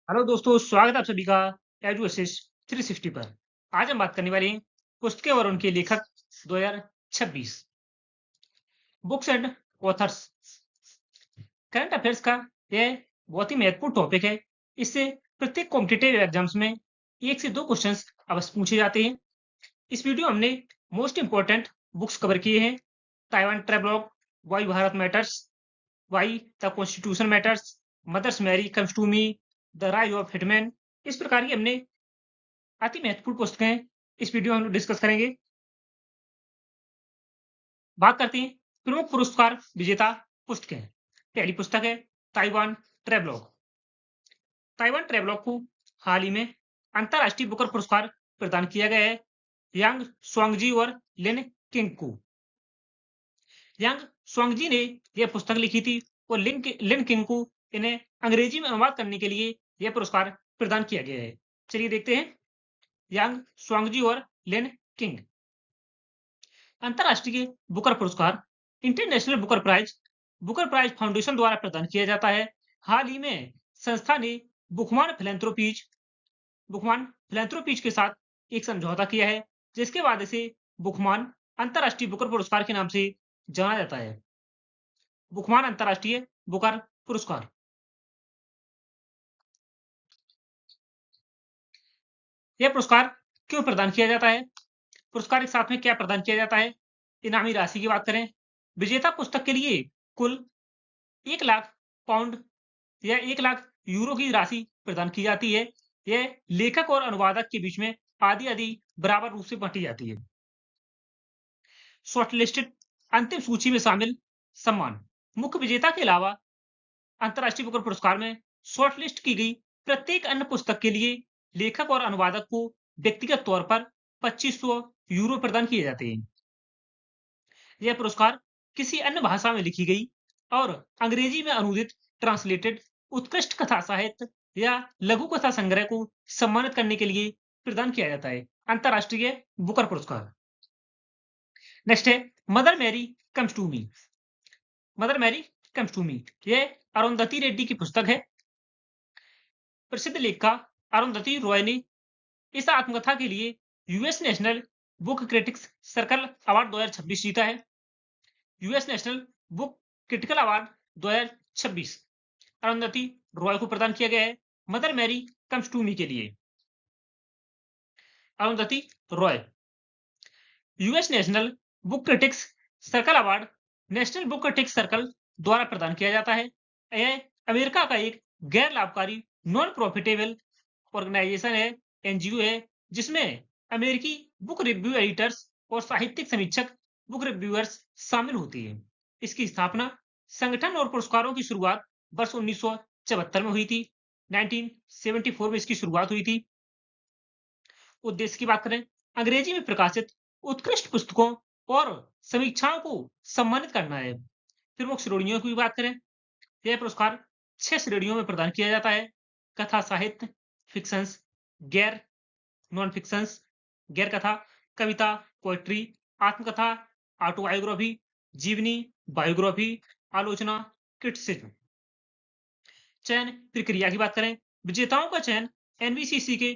Hello दोस्तों, स्वागत है आप सभी का एजुअसिस्ट 360 पर। आज हम बात करने वाले हैं पुस्तकें और उनके लेखक 2026 books and authors. Current affairs का यह बहुत ही महत्वपूर्ण टॉपिक है। इससे प्रत्येक कॉम्पिटिटिव एग्जाम्स में एक से दो क्वेश्चंस अवश्य पूछे जाते हैं। इस वीडियो में हमने मोस्ट इंपोर्टेंट बुक्स कवर किए हैं। Taiwan travelogue, why Bharat matters, why the constitution matters, mothers Mary comes to me, the rise of hitman. इस प्रकार की हमने अति महत्वपूर्ण पुस्तकें इस वीडियो में हम लोग डिस्कस करेंगे। बात करते हैं प्रमुख पुरस्कार विजेता पुस्तकें। पहली पुस्तक है ताइवान ट्रैवलॉग। ताइवान ट्रैवलॉग को हाल ही में अंतर्राष्ट्रीय बुकर पुरस्कार प्रदान किया गया है यांग स्वांगजी और लिन किंग को। यांग स्वांगजी ने यह पुस्तक लिखी थी और लिन किंग को इन्हें अंग्रेजी में अनुवाद करने के लिए यह पुरस्कार प्रदान किया गया है। चलिए देखते हैं यांग स्वांगजी और लिन किंग। अंतर्राष्ट्रीय बुकर पुरस्कार इंटरनेशनल बुकर प्राइज फाउंडेशन द्वारा प्रदान किया जाता है। हाल ही में संस्था ने बुकमान फिलैंथ्रोपीज के साथ एक समझौता किया है, जिसके बाद इसे बुकमान अंतर्राष्ट्रीय बुकर पुरस्कार के नाम से जाना जाता है। बुकमान अंतर्राष्ट्रीय बुकर पुरस्कार। यह पुरस्कार क्यों प्रदान किया जाता है? पुरस्कार के साथ में क्या प्रदान किया जाता है? इनामी राशि की बात करें, विजेता पुस्तक के लिए कुल 1 लाख पाउंड या 1 लाख यूरो की राशि प्रदान की जाती है। यह लेखक और अनुवादक के बीच में आधी आधी बराबर रूप से बांटी जाती है। शॉर्टलिस्टेड अंतिम सूची में शामिल सम्मान। मुख्य विजेता के अलावा अंतर्राष्ट्रीय बुकर पुरस्कार में शॉर्टलिस्ट की गई प्रत्येक अन्य पुस्तक के लिए लेखक और अनुवादक को व्यक्तिगत तौर पर 2500 यूरो प्रदान किए जाते हैं। यह पुरस्कार किसी अन्य भाषा में लिखी गई और अंग्रेजी में अनुदित ट्रांसलेटेड उत्कृष्ट कथा साहित्य या लघु कथा संग्रह को सम्मानित करने के लिए प्रदान किया जाता है। अंतर्राष्ट्रीय बुकर पुरस्कार। नेक्स्ट है mother Mary comes to me. Mother Mary comes to me यह अरुंधति रेड्डी की पुस्तक है। प्रसिद्ध लेखिका अरुंधति रॉय ने इस आत्मकथा के लिए US national book critics circle award 2026 जीता है। US national book critical award 2026 Arundhati Roy को प्रदान किया गया है mother Mary comes to me के लिए। Arundhati Roy. US national book critics circle award national book critics circle द्वारा प्रदान किया जाता है। यह अमेरिका का एक गैर लाभकारी नॉन प्रॉफिटेबल ऑर्गेनाइजेशन है, एनजीओ है, जिसमें अमेरिकी बुक रिव्यू एडिटर्स और साहित्यिक समीक्षक बुक रिव्यूअर्स शामिल होती है। इसकी स्थापना संगठन और पुरस्कारों की शुरुआत वर्ष 1974 में हुई थी। 1974 में इसकी शुरुआत हुई थी। उद्देश्य की बात करें, अंग्रेजी में प्रकाशित उत्कृष्ट पुस्तकों और समीक्षाओं को सम्मानित करना है। प्रमुख श्रेणियों की बात करें, यह पुरस्कार 6 श्रेणियों में प्रदान किया जाता है। कथा साहित्य, फिक्शंस, गैर नॉन फिक्शंस, गैर कथा, कविता, पोएट्री, आत्मकथा, ऑटोबायोग्राफी, जीवनी, बायोग्राफी, आलोचना, क्रिटिसिज्म। चयन प्रक्रिया की बात करें, विजेताओं का चयन एनबीसीसी के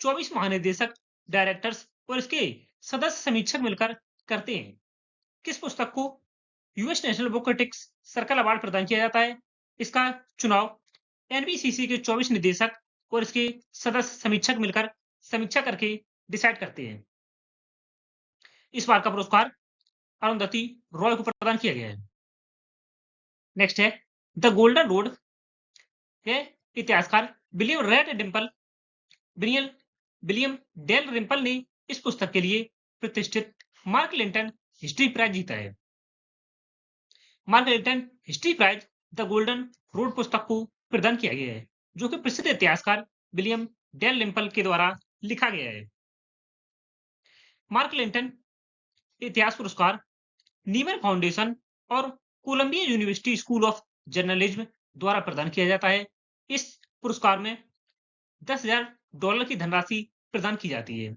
24 महानिदेशक, डायरेक्टर्स और इसके सदस्य समीक्षक मिलकर करते हैं। किस पुस्तक को US national book critics circle award प्रदान किया जाता है? इसका चुनाव एनबीसीसी के 24 निदेशक और इसके सदस्य समीक्षक मिलकर समीक्षा करके डिसाइड करते हैं। इस बार का पुरस्कार अरुंधति रॉय को प्रदान किया गया है। नेक्स्ट है द गोल्डन रोड। यह इतिहासकार विलियम डेल रिम्पल ने इस पुस्तक के लिए प्रतिष्ठित मार्क लिंटन हिस्ट्री प्राइज जीता है। Mark Linton history prize the golden road पुस्तक को प्रदान किया गया है, जो कि प्रसिद्ध इतिहासकार विलियम डेल रिम्पल के द्वारा लिखा गया है। मार्क लिंटन इतिहास पुरस्कार नीमन फाउंडेशन और Columbia university school of journalism द्वारा प्रदान किया जाता है। इस पुरस्कार में $10,000 की धनराशि प्रदान की जाती है।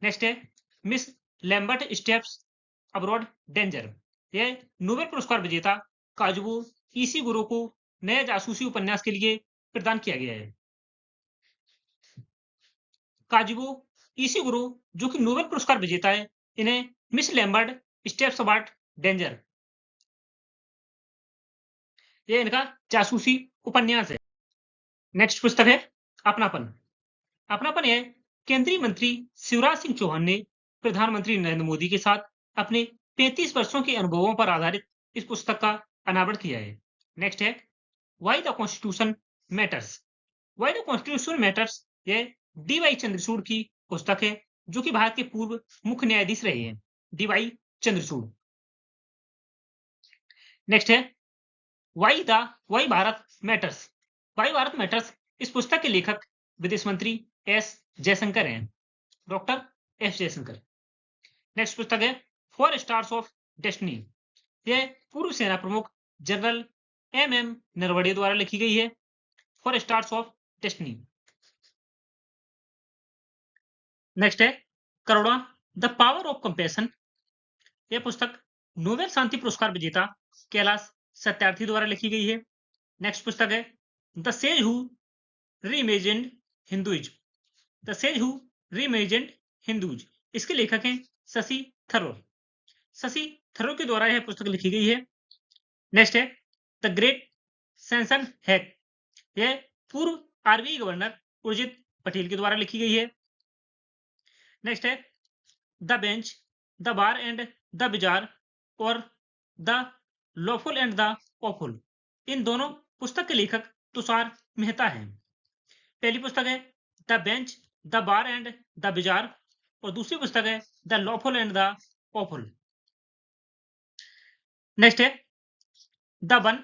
नेक्स्ट है miss Lambert steps abroad danger. यह नोबेल पुरस्कार विजेता काजुओ इशिगुरो को नए जासूसी उपन्यास के लिए प्रदान किया गया है। काजुगो इशिगुरो, जो कि नोबेल पुरस्कार विजेता है, इन्हें miss Lambert steps about danger, ये इनका जासूसी उपन्यास है। नेक्स्ट पुस्तक है अपनापन। अपनापन यह केंद्रीय मंत्री शिवराज सिंह चौहान ने प्रधानमंत्री नरेंद्र मोदी के साथ अपने 35 वर्षों के अनुभवों पर आधारित इस पुस्तक का अनावरण किया है। नेक्स्ट है Y the constitution matters. Why the constitution matters यह डी.वाई. चंद्रचूड़ की पुस्तक है, जो कि भारत के पूर्व मुख्य न्यायाधीश रहे हैं, डी.वाई. चंद्रचूड़। नेक्स्ट है why Bharat matters. Why Bharat matters, इस पुस्तक के लेखक विदेश मंत्री एस जयशंकर हैं, डॉक्टर एस जयशंकर। नेक्स्ट पुस्तक है फोर स्टार्स ऑफ डेस्टिनी। यह पूर्व सेना प्रमुख जनरल एम नरवणे द्वारा लिखी गई है, four stars of destiny. Next है करुणा द पावर ऑफ कंपैशन। यह पुस्तक नोबेल शांति पुरस्कार विजेता कैलाश सत्यार्थी द्वारा लिखी गई है। नेक्स्ट पुस्तक है the sage who reimagined Hinduism. The sage who reimagined Hinduism, इसके लेखक हैं शशि थरूर। शशि थरूर के द्वारा यह पुस्तक लिखी गई है। नेक्स्ट है द ग्रेट सेंसन हैक। यह पूर्व आरबीआई गवर्नर उर्जित पटेल के द्वारा लिखी गई है। नेक्स्ट है the bench, the bar and the bizarre और the lawful and the awful. इन दोनों पुस्तक के लेखक तुषार मेहता हैं। पहली पुस्तक है the bench, the bar and the bizarre और दूसरी पुस्तक है the lawful and the awful. Next है the one,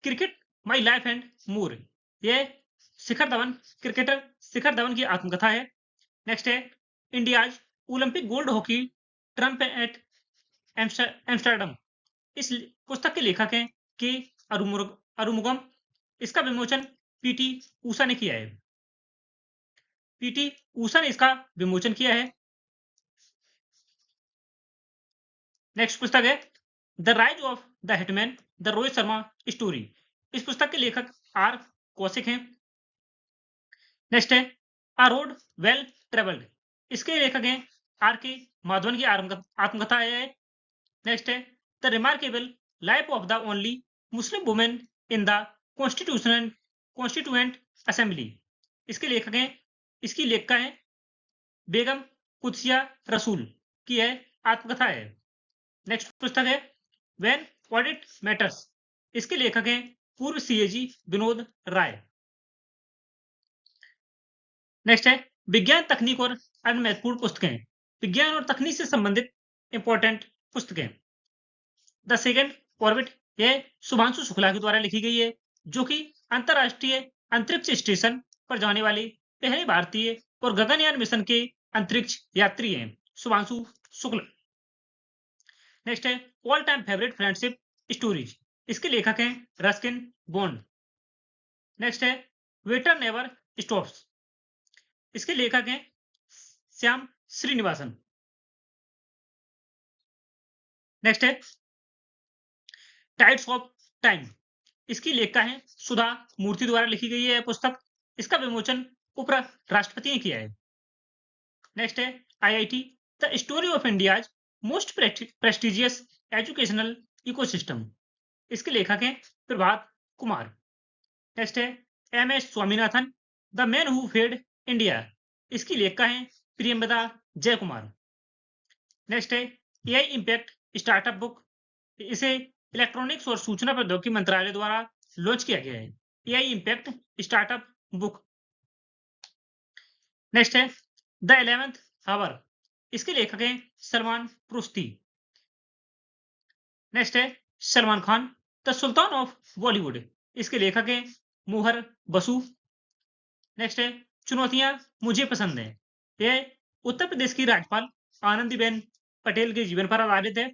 cricket my life and more. यह शिखर धवन, क्रिकेटर शिखर धवन की आत्मकथा है। नेक्स्ट है India's Olympic gold hockey triumph at Amsterdam. इस पुस्तक के लेखक हैं के अरुमुगम। इसका विमोचन पीटी ऊषा ने किया है। पीटी ऊषा ने इसका विमोचन किया है। नेक्स्ट पुस्तक है the rise of the hitman, the Rohit Sharma story. इस पुस्तक के लेखक आर कौशिक हैं। नेक्स्ट है अ रोड वेल ट्रेवल्ड। इसके लेखक हैं आर के माधवन की आत्मकथा है। नेक्स्ट है the remarkable life of the only Muslim women in the constituent assembly. इसके लेखक हैं, इसकी लेखिका है बेगम कुदसिया रसूल की है आत्मकथा है। नेक्स्ट पुस्तक है व्हेन ऑडिट मैटर्स। इसके लेखक हैं पूर्व सीएजी विनोद राय। नेक्स्ट है विज्ञान, तकनीक और अन्य महत्वपूर्ण पुस्तकें। विज्ञान और तकनीक से संबंधित इंपॉर्टेंट पुस्तकें। द सेकंड ऑर्बिट, यह शुभांशु शुक्ला के द्वारा लिखी गई है, जो कि अंतरराष्ट्रीय अंतरिक्ष स्टेशन पर जाने वाले पहले भारतीय और गगनयान मिशन के अंतरिक्ष यात्री हैं, शुभांशु शुक्ला। नेक्स्ट है all time favourite friendship stories. इसके लेखक हैं रस्किन बॉन्ड। नेक्स्ट है वेटर नेवर स्टॉप्स। इसके लेखक हैं श्याम श्रीनिवासन। नेक्स्ट है टाइड्स ऑफ टाइम। इसकी लेखिका है सुधा मूर्ति द्वारा लिखी गई है पुस्तक। इसका विमोचन उपराष्ट्रपति ने किया है। नेक्स्ट है IIT, the story of India's most prestigious educational ecosystem. इसके लेखक हैं प्रभात कुमार। नेक्स्ट है M S. Swaminathan, the man who fed India. इसकी लेखिका है प्रियंवदा जयकुमार। नेक्स्ट है एआई इम्पैक्ट स्टार्टअप बुक। इसे इलेक्ट्रॉनिक्स और सूचना प्रौद्योगिकी मंत्रालय द्वारा लॉन्च किया गया है, AI impact startup book. Next है द 11th आवर। इसके लेखक हैं सलमान रुश्दी। नेक्स्ट है Salman Khan, the sultan of Bollywood. इसके लेखक हैं मोहर बसु। नेक्स्ट है चुनौतियां मुझे पसंद है। यह उत्तर प्रदेश की राज्यपाल आनंदीबेन पटेल के जीवन पर आधारित है।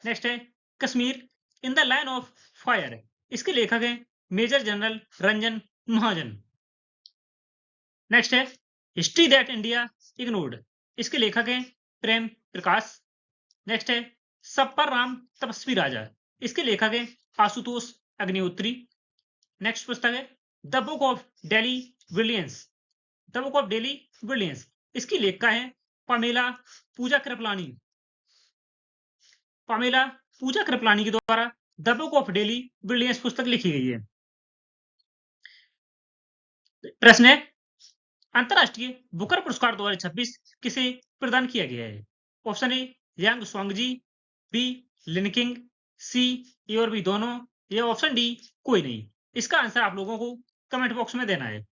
नेक्स्ट है Kashmir in the line of fire. इसके लेखक हैं मेजर जनरल रंजन महाजन। नेक्स्ट है हिस्ट्री दैट इंडिया इग्नोर्ड। इसके लेखक हैं प्रेम प्रकाश। नेक्स्ट है सब पर राम तपस्वी राजा। इसके लेखक हैं आशुतोष अग्निहोत्री। नेक्स्ट पुस्तक है the book of daily brilliance, the book of daily brilliance. इसकी लेखिका है पामेला पूजा कृपलानी। पामेला पूजा कृपलानी के द्वारा the book of daily brilliance पुस्तक लिखी गई है। प्रश्न है, अंतरराष्ट्रीय बुकर पुरस्कार 2026 किसे प्रदान किया गया है? ऑप्शन ए यांग स्वांगजी, बी लिनकिंग, सी ए और बी दोनों, या ऑप्शन डी कोई नहीं। इसका आंसर आप लोगों को कमेंट बॉक्स में देना है।